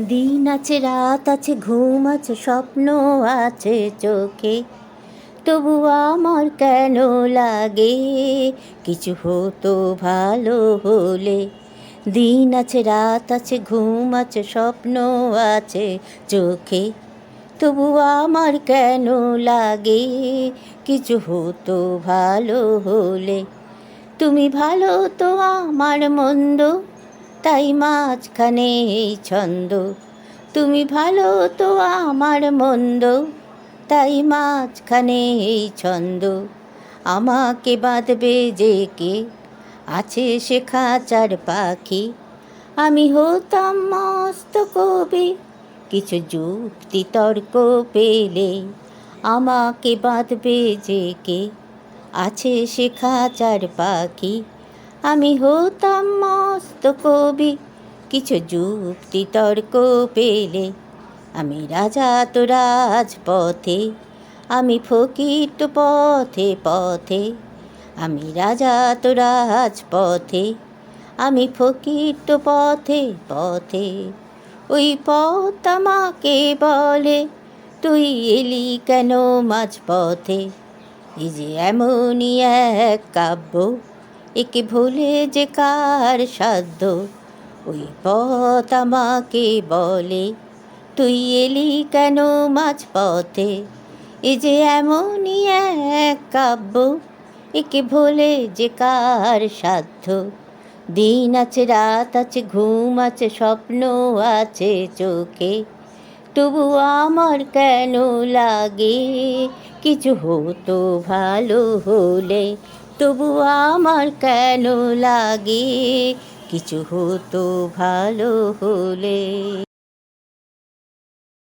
দিন আছে, রাত আছে, ঘুম আছে, স্বপ্ন আছে চোখে, তবু আমার কেন লাগে কিছু হতো ভালো হলে। দিন আছে, রাত আছে, ঘুম আছে, স্বপ্ন আছে চোখে, তবু আমার কেন লাগে কিছু হতো ভালো হলে। তুমি ভালো তো আমার মন্দ, তাই মাঝখানে এই ছন্দ। তুমি ভালো তো আমার মন্দ, তাই মাঝখানে এই ছন্দ। আমাকে বাঁধবে যে কে, আছে সে খাঁচার পাখি। আমি হতাম মস্ত কবি, কিছু যুক্তি তর্ক পেলে। আমাকে বাঁধবে যে কে, আছে সে খাঁচার পাখি। আমি হতাম মস্ত কবি, কিছু যুক্তি তর্ক পেলে। আমি রাজা তো রাজপথে, আমি ফকির তো পথে পথে। আমি রাজা তো রাজপথে, আমি ফকির তো পথে পথে। ওই পথ আমাকে বলে, তুই এলি কেন মাঝপথে। এই যে এমনই এক কাব্য, একে ভুলে যে কার সাধ্য। ওই পথ আমাকে বলে, তুই এলি কেন মাঝপথে। এই যে এমনই এক কাব্য, একে ভুলে যে কার সাধ্য। দিন আছে, রাত আছে, ঘুম আছে, স্বপ্ন আছে চোখে, তবু আমার কেন লাগে কিছু হতো ভালো হলে। তবু আমার কেন লাগে কিছু হতো ভালো হলে।